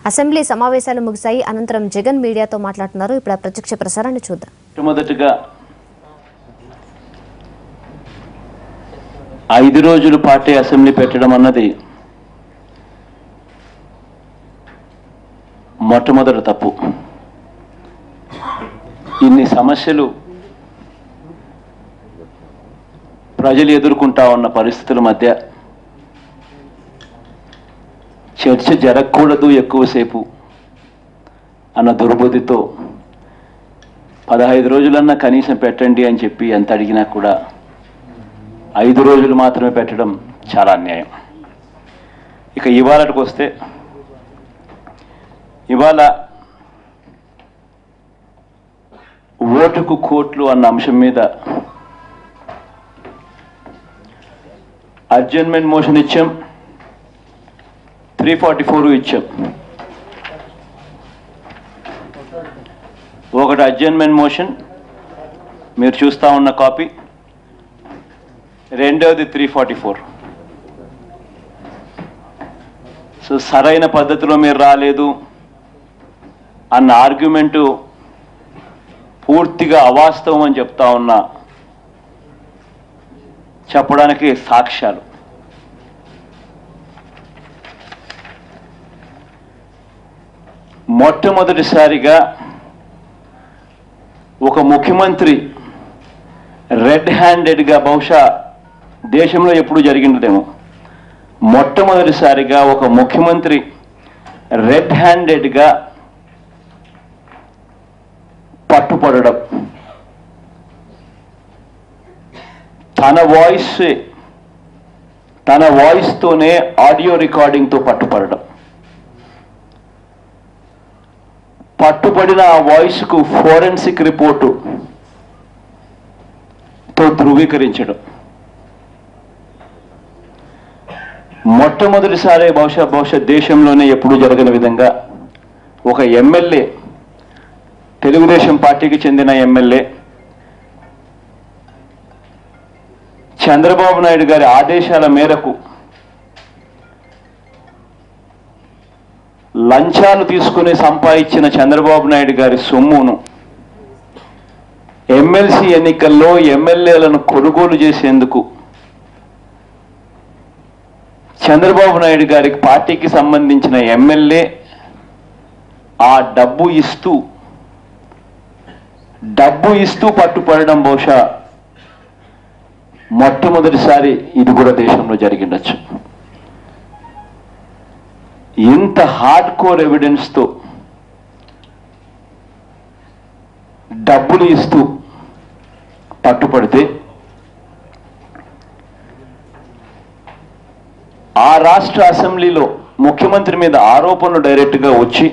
Assembly సమావేశాలు ముగిశాయి. అనంతరం జగన్ మీడియాతో మాట్లాడుతున్నారు. ఇప్పుడు ప్రత్యక్ష ప్రసారాన్ని చూద్దాం. మొదటగా 5 రోజుల పాటు అసెంబ్లీ పెట్టడం అన్నది మొట్టమొదటి తప్పు. ఇన్ని సమస్యలు ప్రజలు ఎదుర్కొంటా ఉన్న పరిస్థితుల మధ్య చర్చ జరగకూడదు ఎక్కువసేపు అన్న దుర్బుద్ధితో 15 రోజులన్నా కనీసం పెట్టండి అని చెప్పి ఎంత అడిగినా కూడా 5 రోజులు మాత్రమే పెట్టడం చాలా అన్యాయం. ఇక ఇవాళకి వస్తే, ఇవాళ ఓటుకు కోట్లు అన్న అంశం మీద అడ్జర్న్మెంట్ మోషన్ ఇచ్చాం, 344 ఇచ్చాం. ఒకటి అడ్జర్న్మెంట్ మోషన్ మీరు చూస్తా ఉన్న కాపీ, రెండవది 344. సో సరైన పద్ధతిలో మీరు రాలేదు అన్న ఆర్గ్యుమెంటు పూర్తిగా అవాస్తవం అని చెప్తా ఉన్నా, చెప్పడానికి సాక్ష్యాలు. మొట్టమొదటిసారిగా ఒక ముఖ్యమంత్రి రెడ్ హ్యాండెడ్గా, బహుశా దేశంలో ఎప్పుడు జరిగినదేమో, మొట్టమొదటిసారిగా ఒక ముఖ్యమంత్రి రెడ్ హ్యాండెడ్గా పట్టుపడడం, తన వాయిస్తోనే ఆడియో రికార్డింగ్తో పట్టుపడడం, పట్టుబడిన ఆ వాయిస్కు ఫోరెన్సిక్ రిపోర్టుతో ధృవీకరించడం, మొట్టమొదటిసారి బహుశా దేశంలోనే ఎప్పుడూ జరగని విధంగా ఒక ఎమ్మెల్యే, తెలుగుదేశం పార్టీకి చెందిన ఎమ్మెల్యే, చంద్రబాబు నాయుడు గారి ఆదేశాల మేరకు లంచాలు తీసుకుని సంపాదించిన చంద్రబాబు నాయుడు గారి సొమ్మును ఎమ్మెల్సీ ఎన్నికల్లో ఎమ్మెల్యేలను కొనుగోలు చేసేందుకు చంద్రబాబు నాయుడు గారికి పార్టీకి సంబంధించిన ఎమ్మెల్యే ఆ డబ్బు ఇస్తూ పట్టుపడడం బహుశా మొట్టమొదటిసారి ఇది కూడా దేశంలో జరిగిండొచ్చు. ఇంత హార్డ్ కోర్ ఎవిడెన్స్తో డబ్బులు ఇస్తూ పట్టుపడితే ఆ రాష్ట్ర అసెంబ్లీలో ముఖ్యమంత్రి మీద ఆరోపణలు డైరెక్ట్గా వచ్చి,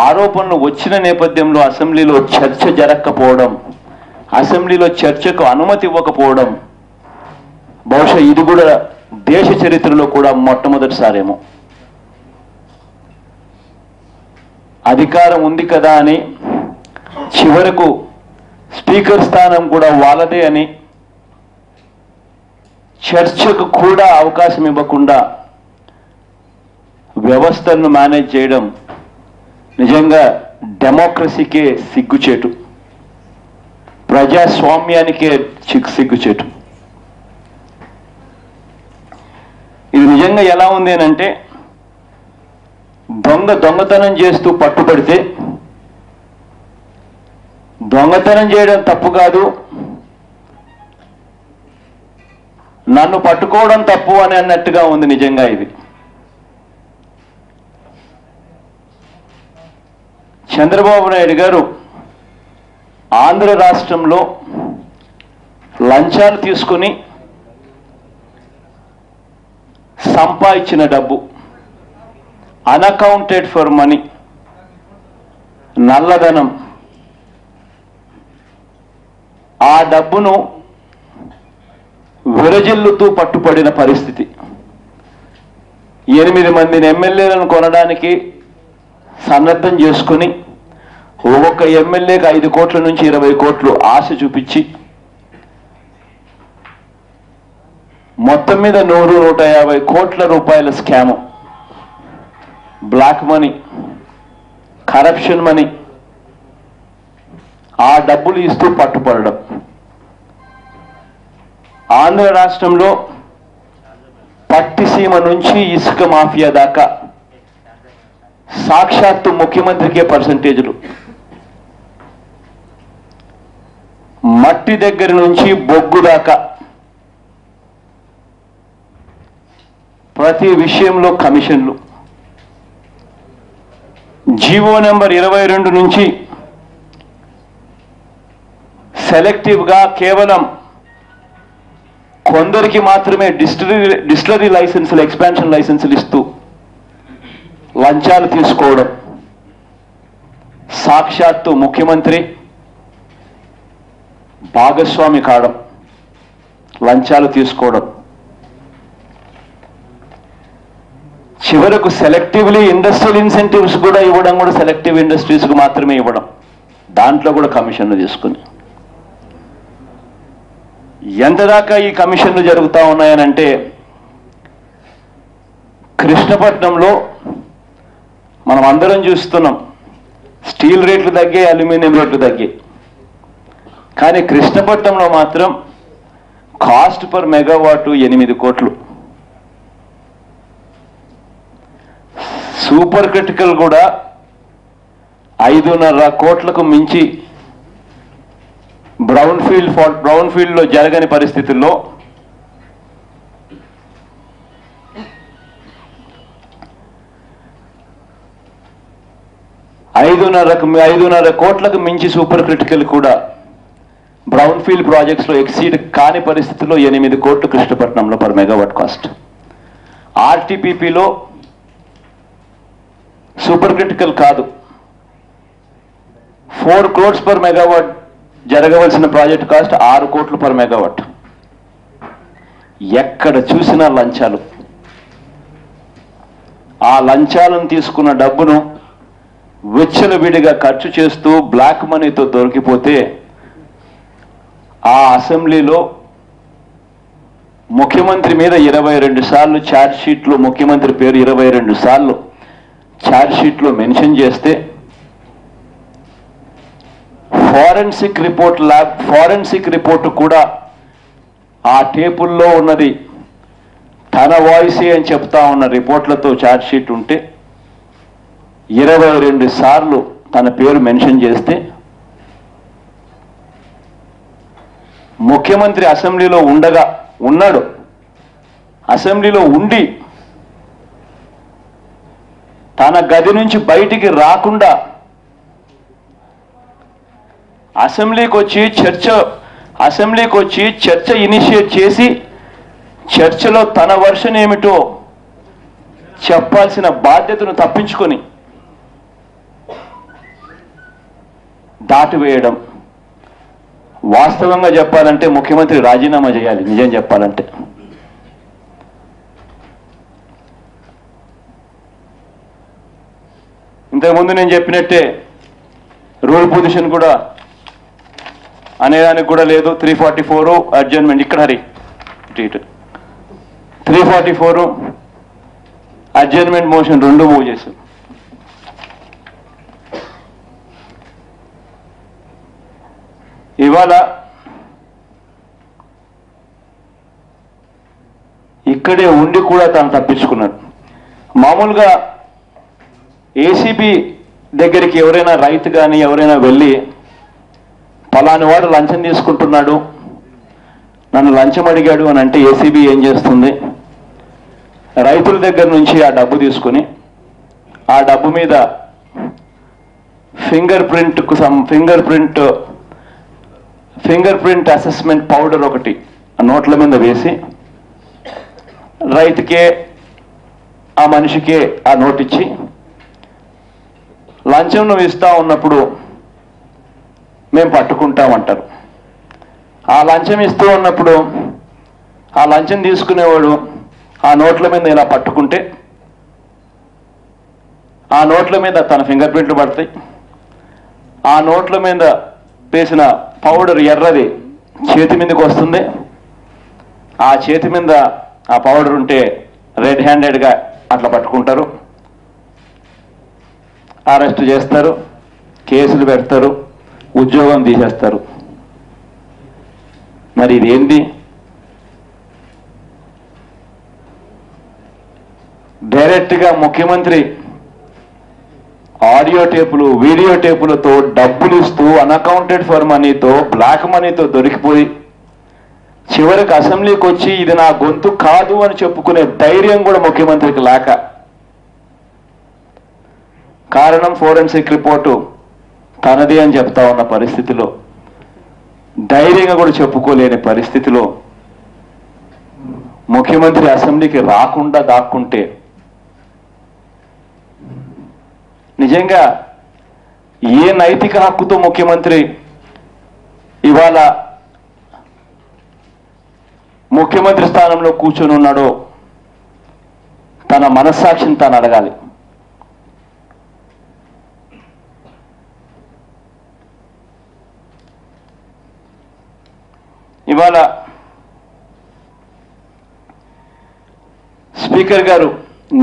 ఆరోపణలు వచ్చిన నేపథ్యంలో అసెంబ్లీలో చర్చ జరగకపోవడం, అసెంబ్లీలో చర్చకు అనుమతి ఇవ్వకపోవడం బహుశా ఇది కూడా దేశ చరిత్రలో కూడా మొట్టమొదటిసారేమో. అధికారం ఉంది కదా అని చివరకు స్పీకర్ స్థానం కూడా వాళ్ళదే అని చర్చకు కూడా అవకాశం ఇవ్వకుండా వ్యవస్థలను మేనేజ్ చేయడం నిజంగా డెమోక్రసీకే సిగ్గుచేటు, ప్రజాస్వామ్యానికే సిగ్గుచేటు. ఇది నిజంగా ఎలా ఉంది అని అంటే, దొంగతనం చేస్తూ పట్టుబడితే దొంగతనం చేయడం తప్పు కాదు, నన్ను పట్టుకోవడం తప్పు అని అన్నట్టుగా ఉంది నిజంగా ఇది. చంద్రబాబు నాయుడు గారు ఆంధ్ర రాష్ట్రంలో లంచాలు తీసుకుని సంపాదించిన డబ్బు, అన్అకౌంటెడ్ ఫర్ మనీ, నల్లధనం, ఆ డబ్బును విరజిల్లుతూ పట్టుపడిన పరిస్థితి. 8 మందిని ఎమ్మెల్యేలను కొనడానికి సన్నద్ధం చేసుకుని ఒక్కొక్క ఎమ్మెల్యేకి 5 కోట్ల నుంచి 20 కోట్లు ఆశ చూపించి మొత్తం మీద 100-150 కోట్ల రూపాయల scam black money, corruption money, ఆ డబ్బులు ఇస్తూ పట్టుపడడం. ఆంధ్ర రాష్ట్రంలో పట్టిసీమ నుంచి ఇసుక మాఫియా దాకా సాక్షాత్తు ముఖ్యమంత్రికే పర్సంటేజీలు, మట్టి దగ్గర నుంచి బొగ్గు దాకా ప్రతి విషయంలో కమిషన్లు. జీవో నెంబర్ 22 నుంచి సెలెక్టివ్గా కేవలం కొందరికి మాత్రమే డిస్టిలరీ లైసెన్సులు, ఎక్స్పాన్షన్ లైసెన్సులు ఇస్తూ లంచాలు తీసుకోవడం. సాక్షాత్తు ముఖ్యమంత్రి భాగస్వామి కావడం, లంచాలు తీసుకోవడం. చివరకు సెలెక్టివ్లీ ఇండస్ట్రియల్ ఇన్సెంటివ్స్ కూడా ఇవ్వడం, కూడా సెలెక్టివ్ ఇండస్ట్రీస్కు మాత్రమే ఇవ్వడం, దాంట్లో కూడా కమిషన్లు తీసుకుని. ఎంత దాకా ఈ కమిషన్లు జరుగుతూ ఉన్నాయనంటే, కృష్ణపట్నంలో మనం అందరం చూస్తున్నాం, స్టీల్ రేట్లు తగ్గాయి, అల్యూమినియం రేట్లు తగ్గాయి. కానీ కృష్ణపట్నంలో మాత్రం కాస్ట్ పర్ మెగావాట్ 8 కోట్లు. సూపర్ క్రిటికల్ కూడా 5.5 కోట్లకు మించి బ్రౌన్ ఫీల్డ్లో జరగని పరిస్థితుల్లో ఐదున్నర కోట్లకు మించి సూపర్ క్రిటికల్ కూడా బ్రౌన్ ఫీల్డ్ ప్రాజెక్ట్స్లో ఎక్సీడ్ కాని పరిస్థితుల్లో 8 కోట్లు కృష్ణపట్నంలో పర్ మెగావాట్ కాస్ట్. ఆర్టీపీపీలో సూపర్ క్రిటికల్ కాదు, 4 crores పర్ మెగావాట్ జరగవలసిన ప్రాజెక్ట్ కాస్ట్ 6 కోట్లు పర్ మెగావాట్. ఎక్కడ చూసినా లంచాలు. ఆ లంచాలను తీసుకున్న డబ్బును విచ్చలవిడిగా ఖర్చు చేస్తూ బ్లాక్ మనీతో దొరికిపోతే ఆ అసెంబ్లీలో ముఖ్యమంత్రి మీద 22 సార్లు ఛార్జ్ షీట్లో ముఖ్యమంత్రి పేరు 22 సార్లు ఛార్జ్ షీట్లో మెన్షన్ చేస్తే ఫారెన్సిక్ రిపోర్ట్ కూడా ఆ టేబుల్లో ఉన్నది తన వాయిసే అని చెప్తా ఉన్న రిపోర్ట్లతో ఛార్జ్ షీట్ ఉంటే 22 సార్లు తన పేరు మెన్షన్ చేస్తే ముఖ్యమంత్రి అసెంబ్లీలో ఉన్నాడు, అసెంబ్లీలో ఉండి తన గది నుంచి బయటికి రాకుండా అసెంబ్లీకి వచ్చి చర్చ ఇనిషియేట్ చేసి చర్చలో తన వర్షన్ ఏమిటో చెప్పాల్సిన బాధ్యతను తప్పించుకొని దాటివేయడం. వాస్తవంగా చెప్పాలంటే ముఖ్యమంత్రి రాజీనామా చేయాలి, నిజం చెప్పాలంటే. ఇంతకుముందు నేను చెప్పినట్టే రూల్ పొజిషన్ కూడా అనేదానికి కూడా లేదు. 344 అడ్జర్న్మెంట్, ఇక్కడ హరి 344 అడ్జర్న్మెంట్ మోషన్ 2 మూవ్ చేశాం. ఇవాళ ఇక్కడే ఉండి కూడా తాను తప్పించుకున్నాడు. మామూలుగా ఏసీబీ దగ్గరికి ఎవరైనా రైతు కానీ ఎవరైనా వెళ్ళి ఫలాని వాడు లంచం తీసుకుంటున్నాడు, నన్ను లంచం అడిగాడు అని అంటే ఏసీబీ ఏం చేస్తుంది, రైతుల దగ్గర నుంచి ఆ డబ్బు తీసుకుని ఆ డబ్బు మీద ఫింగర్ ప్రింట్ అసెస్మెంట్ పౌడర్ ఒకటి నోట్ల మీద వేసి రైతుకే ఆ మనిషికే ఆ నోట్ ఇచ్చి లంచం నువ్వు ఇస్తా ఉన్నప్పుడు మేము పట్టుకుంటామంటారు. ఆ లంచం ఇస్తూ ఉన్నప్పుడు ఆ లంచం తీసుకునేవాడు ఆ నోట్ల మీద ఇలా పట్టుకుంటే ఆ నోట్ల మీద తన ఫింగర్ ప్రింట్లు పడతాయి. ఆ నోట్ల మీద వేసిన పౌడర్ ఎర్రది చేతి మీదకి వస్తుంది. ఆ చేతి మీద ఆ పౌడర్ ఉంటే రెడ్ హ్యాండెడ్గా అట్లా పట్టుకుంటారు. అరెస్ట్ చేస్తారు, కేసులు పెడతారు, ఉద్యోగం తీసేస్తారు. మరి ఇదేంటి? డైరెక్ట్గా ముఖ్యమంత్రి ఆడియో టేపులు, వీడియో టేపులతో డబ్బులు ఇస్తూ అన్అకౌంటెడ్ ఫర్ మనీతో, బ్లాక్ మనీతో దొరికిపోయి చివరికి అసెంబ్లీకి వచ్చి ఇది నా గొంతు కాదు అని చెప్పుకునే ధైర్యం కూడా ముఖ్యమంత్రికి లేక, కారణం ఫోరెన్సిక్ రిపోర్టు తనది అని చెప్తా ఉన్న పరిస్థితిలో, ధైర్యంగా కూడా చెప్పుకోలేని పరిస్థితిలో ముఖ్యమంత్రి అసెంబ్లీకి రాకుండా దాక్కుంటే నిజంగా ఏ నైతిక హక్కుతో ముఖ్యమంత్రి ఇవాళ ముఖ్యమంత్రి స్థానంలో కూర్చొని ఉన్నాడో తన మనస్సాక్షిని తాను అడగాలి. ఇవాళ స్పీకర్ గారు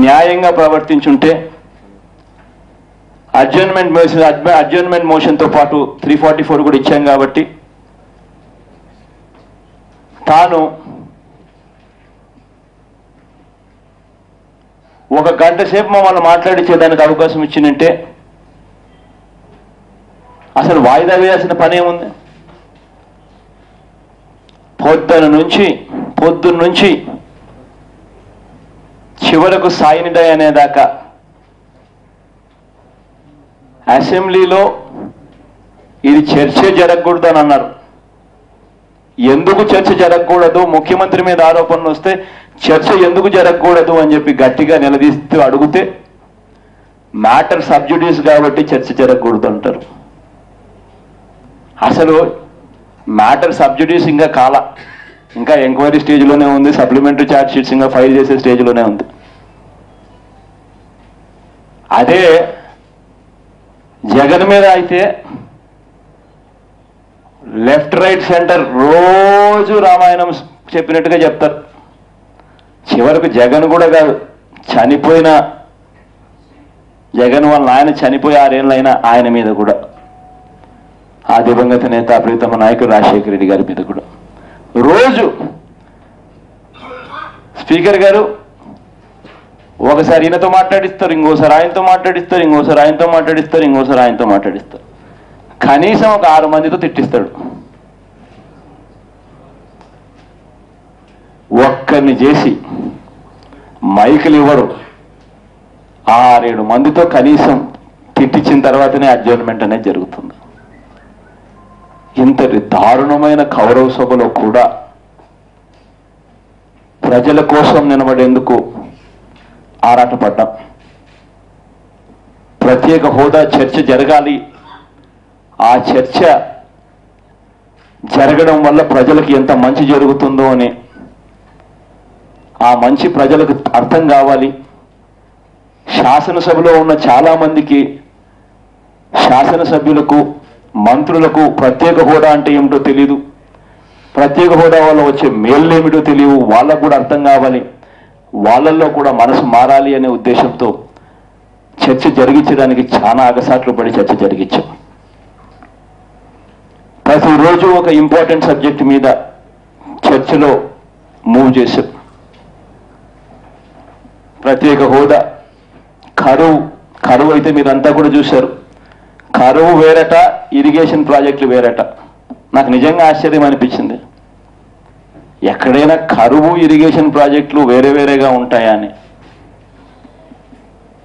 న్యాయంగా ప్రవర్తించుంటే అడ్జర్న్మెంట్ మోషన్తో పాటు 344 కూడా ఇచ్చాం కాబట్టి తాను ఒక గంట సేపు మమ్మల్ని మాట్లాడించేదానికి అవకాశం ఇచ్చిందంటే అసలు వాయిదా వేయాల్సిన పని ఏముంది? పొద్దున్న నుంచి చివరకు సాయినిడై అనేదాకా అసెంబ్లీలో ఇది చర్చ జరగకూడదు అని అన్నారు. ఎందుకు చర్చ జరగకూడదు? ముఖ్యమంత్రి మీద ఆరోపణలు వస్తే చర్చ ఎందుకు జరగకూడదు అని చెప్పి గట్టిగా నిలదీస్తూ అడిగితే మ్యాటర్ సబ్జుడిస్ కాబట్టి చర్చ జరగకూడదు అంటారు. అసలు మ్యాటర్ సబ్జుడిస్ ఇంకా ఎంక్వైరీ స్టేజ్లోనే ఉంది, సప్లిమెంటరీ ఛార్జ్ షీట్స్ ఇంకా ఫైల్ చేసే స్టేజ్లోనే ఉంది. అదే జగన్ మీద అయితే లెఫ్ట్ రైట్ సెంటర్ రోజు రామాయణం చెప్పినట్టుగా చెప్తారు. చివరకు జగన్ కూడా కాదు, చనిపోయిన జగన్ వాళ్ళ ఆయన చనిపోయి 6 ఏళ్ళైనా ఆయన మీద కూడా, ఆ దివంగత నేత ప్రీతమ నాయకుడు రాజశేఖర రెడ్డి గారి మీద కూడా రోజు స్పీకర్ గారు ఒకసారి ఈయనతో మాట్లాడిస్తారు, ఇంకోసారి ఆయనతో మాట్లాడిస్తారు, ఇంకోసారి ఆయనతో మాట్లాడిస్తారు, ఇంకోసారి ఆయనతో మాట్లాడిస్తారు. కనీసం ఒక 6 మందితో తిట్టిస్తాడు. ఒక్కరిని చేసి మైకులు ఇవ్వరు. 6-7 మందితో కనీసం తిట్టించిన తర్వాతనే అడ్జర్న్మెంట్ అనేది జరుగుతుంది. ఇంతటి దారుణమైన కౌరవ సభలో కూడా ప్రజల కోసం నిలబడేందుకు ఆరాటపడ్డాం. ప్రత్యేక హోదా చర్చ జరగాలి, ఆ చర్చ జరగడం వల్ల ప్రజలకు ఎంత మంచి జరుగుతుందో అని, ఆ మంచి ప్రజలకు అర్థం కావాలి. శాసనసభలో ఉన్న చాలామందికి, శాసనసభ్యులకు, మంత్రులకు ప్రత్యేక హోదా అంటే ఏమిటో తెలియదు, ప్రత్యేక హోదా వల్ల వచ్చే మేళ్ళు ఏమిటో తెలియవు. వాళ్ళకు కూడా అర్థం కావాలి, వాళ్ళల్లో కూడా మనసు మారాలి అనే ఉద్దేశంతో చర్చ జరిగించడానికి చాలా అగసాట్లు పడి చర్చ జరిగించాం. ప్రతిరోజు ఒక ఇంపార్టెంట్ సబ్జెక్ట్ మీద చర్చలో మూవ్ చేశాం. ప్రత్యేక హోదా, కరువు అయితే మీరంతా కూడా చూశారు. కరువు వేరట, ఇరిగేషన్ ప్రాజెక్టులు వేరట. నాకు నిజంగా ఆశ్చర్యం అనిపించింది, ఎక్కడైనా కరువు ఇరిగేషన్ ప్రాజెక్టులు వేరే వేరేగా ఉంటాయా అని.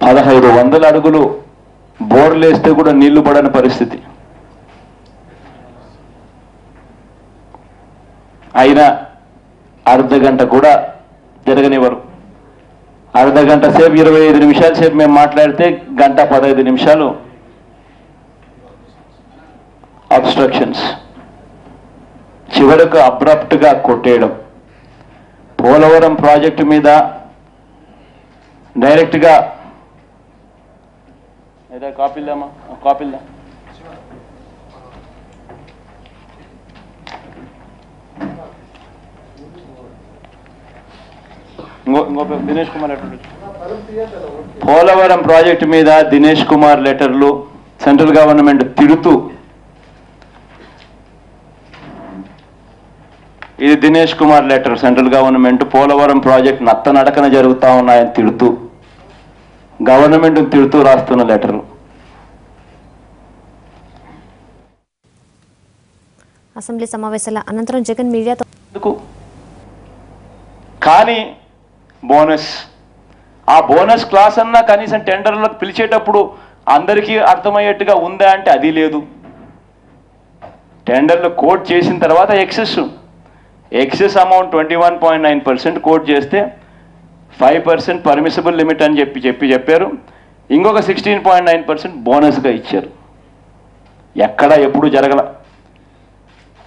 1500 అడుగులు బోర్లు వేస్తే కూడా నీళ్లు పడని పరిస్థితి. అయినా అర్ధగంట కూడా జరగనివ్వరు. అర్ధగంట సేపు 25 నిమిషాల సేపు మేము మాట్లాడితే 1:15 నిమిషాలు అబ్స్ట్రక్షన్స్. చివరకు అబ్రప్ట్గా కొట్టేయడం. పోలవరం ప్రాజెక్టు మీద డైరెక్ట్గా ఏదో కాపీల్దామా, కాపీల్దా ఇంకో దినేష్ కుమార్ అటు పోలవరం ప్రాజెక్టు మీద దినేష్ కుమార్ లెటర్లు సెంట్రల్ గవర్నమెంట్ తిడుతూ, ఇది Dinesh Kumar letter, central government Polavaram project నత్తనడకన జరుగుతూ ఉన్నాయని తిడుతూ, గవర్నమెంట్ని తిడుతూ రాస్తున్న లెటర్లు. అసెంబ్లీ సమావేశాల అనంతరం జగన్ మీడియాతో కానీ బోనస్, ఆ బోనస్ క్లాస్ అన్నా కనీసం టెండర్లకు పిలిచేటప్పుడు అందరికీ అర్థమయ్యేట్టుగా ఉందా అంటే అది లేదు. టెండర్లు కోట్ చేసిన తర్వాత ఎక్సెస్ అమౌంట్ 21.9% కోట్ చేస్తే 5% పర్మిసిబుల్ లిమిట్ అని చెప్పారు. ఇంకొక 16.9% బోనస్గా ఇచ్చారు. ఎక్కడ ఎప్పుడు జరగల.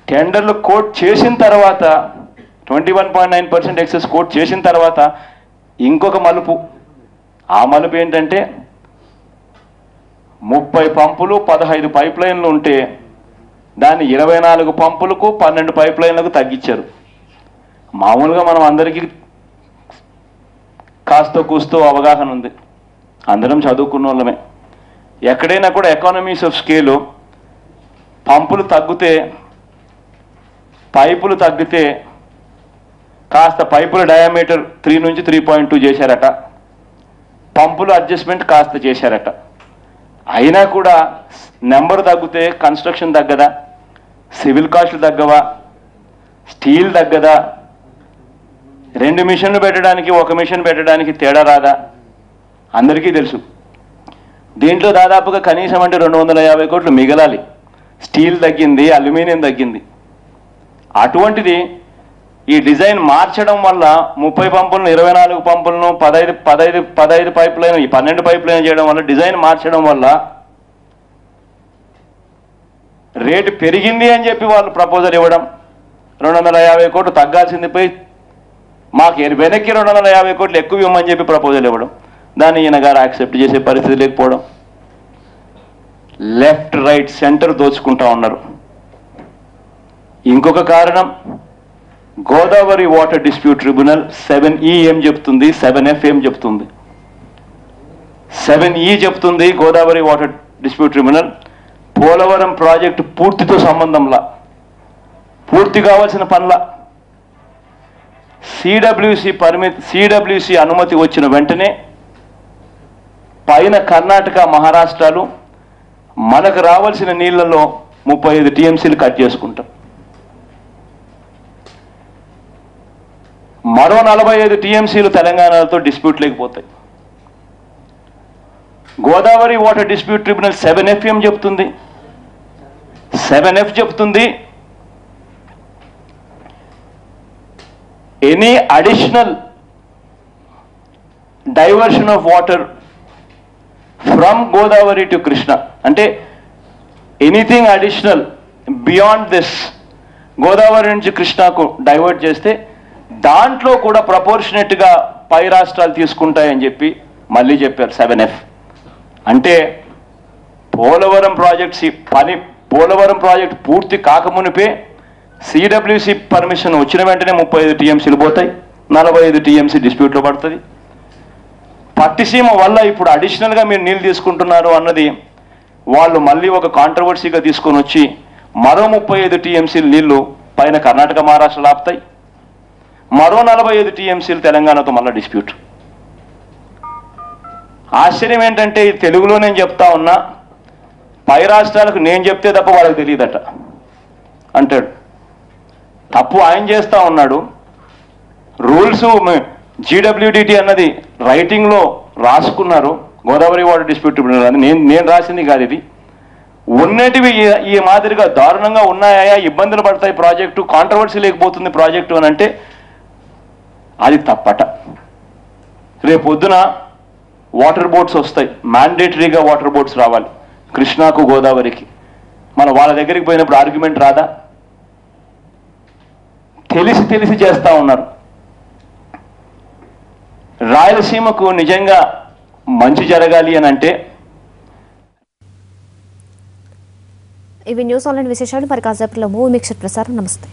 టెండర్లు కోట్ చేసిన తర్వాత 21.9% ఎక్సెస్ కోట్ చేసిన తర్వాత ఇంకొక మలుపు. ఆ మలుపు ఏంటంటే 30 పంపులు 15 పైప్ లైన్లు ఉంటే దాన్ని 24 పంపులకు 12 పైప్ లైన్లకు తగ్గించారు. మామూలుగా మనం అందరికీ కాస్తో కూస్తో అవగాహన ఉంది, అందరం చదువుకున్న వాళ్ళమే. ఎక్కడైనా కూడా ఎకానమీస్ ఆఫ్ స్కేలు పంపులు తగ్గితే, పైపులు తగ్గితే కాస్త పైపుల డయామీటర్ 3 నుంచి 3.2 చేశారట, పంపుల అడ్జస్ట్మెంట్ కాస్త చేశారట. అయినా కూడా నెంబర్ తగ్గితే కన్స్ట్రక్షన్ తగ్గదా, సివిల్ కాస్టులు తగ్గవా, స్టీల్ తగ్గదా, 2 మిషన్లు పెట్టడానికి 1 మిషన్ పెట్టడానికి తేడా రాదా? అందరికీ తెలుసు. దీంట్లో దాదాపుగా కనీసం అంటే 250 కోట్లు మిగలాలి. స్టీల్ తగ్గింది, అల్యూమినియం తగ్గింది. అటువంటిది ఈ డిజైన్ మార్చడం వల్ల 30 పంపులను 24 పంపులను 15 పైప్ లైన్ 12 పైప్ లైన్ చేయడం వల్ల, డిజైన్ మార్చడం వల్ల రేటు పెరిగింది అని చెప్పి వాళ్ళు ప్రపోజల్ ఇవ్వడం, 250 కోట్లు తగ్గాల్సింది పోయి మాకు వెనక్కి 250 కోట్లు ఎక్కువ ఇవ్వమని చెప్పి ప్రపోజల్ ఇవ్వడం, దాన్ని ఈయన గారు యాక్సెప్ట్ చేసే పరిస్థితి లేకపోవడం. లెఫ్ట్ రైట్ సెంటర్ దోచుకుంటా ఉన్నారు. ఇంకొక కారణం, Godavari water dispute tribunal 7E ఏం చెప్తుంది, 7F ఏం చెప్తుంది. 7E చెప్తుంది Godavari water dispute tribunal Polavaram project పూర్తితో సంబంధంలా, పూర్తి కావాల్సిన పనుల సిడబ్ల్యూసి అనుమతి వచ్చిన వెంటనే పైన కర్ణాటక మహారాష్ట్రాలు మనకు రావాల్సిన నీళ్లలో 35 టీఎంసీలు కట్ చేసుకుంటాం. మరో 45 టీఎంసీలు తెలంగాణతో డిస్ప్యూట్ లేకపోతాయి. Godavari water dispute tribunal 7F ఏం చెప్తుంది, 7F చెప్తుంది any additional diversion of water from Godavari to Krishna, అంటే anything additional beyond this Godavari నుంచి కృష్ణకు డైవర్ట్ చేస్తే దాంట్లో కూడా ప్రపోర్షనేట్గా పై రాష్ట్రాలు తీసుకుంటాయని చెప్పి మళ్ళీ చెప్పారు 7F. అంటే పోలవరం ప్రాజెక్ట్ పూర్తి కాకమునిపే సిడబ్ల్యూసి పర్మిషన్ వచ్చిన వెంటనే 35 టీఎంసీలు పోతాయి, 45 టీఎంసీ డిస్ప్యూట్లో పడుతుంది. పట్టిసీమ వల్ల ఇప్పుడు అడిషనల్గా మీరు నీళ్ళు తీసుకుంటున్నారు అన్నది వాళ్ళు మళ్ళీ ఒక కాంట్రవర్సీగా తీసుకొని వచ్చి మరో 35 టీఎంసీలు నీళ్లు పైన కర్ణాటక మహారాష్ట్రలో ఆపుతాయి, మరో 45 టీఎంసీలు తెలంగాణతో మళ్ళీ డిస్ప్యూట్. ఆశ్చర్యం ఏంటంటే ఈ తెలుగులో నేను చెప్తా ఉన్నా, పై రాష్ట్రాలకు నేను చెప్తే తప్ప వాళ్ళకి తెలియదట అంటాడు. తప్పు ఆయన చేస్తూ ఉన్నాడు. రూల్స్ జీడబ్ల్యూడిటి అన్నది రైటింగ్లో రాసుకున్నారు, గోదావరి వాటర్ డిస్ప్యూట్ ట్రిబ్యునల్ అని. నేను రాసింది కాదు ఇది. ఉన్నటివి ఈ మాదిరిగా దారుణంగా ఉన్నాయా, ఇబ్బందులు పడతాయి ప్రాజెక్టు, కాంట్రవర్సీ లేకపోతుంది ప్రాజెక్టు అని అంటే అది తప్పట. రేపొద్దున వాటర్ బోట్స్ వస్తాయి, మ్యాండేటరీగా వాటర్ బోట్స్ రావాలి కృష్ణాకు గోదావరికి. వాళ్ళ దగ్గరికి పోయినప్పుడు ఆర్గ్యుమెంట్ రాదా? తెలిసి చేస్తూ ఉన్నారు. రాయలసీమకు నిజంగా మంచి జరగాలి అని అంటే ఇవి న్యూస్ ఆన్లైన్ విశేషాలు. మరి కాసేపట్లో మూవీ మిక్సర్ ప్రసారం. నమస్తే.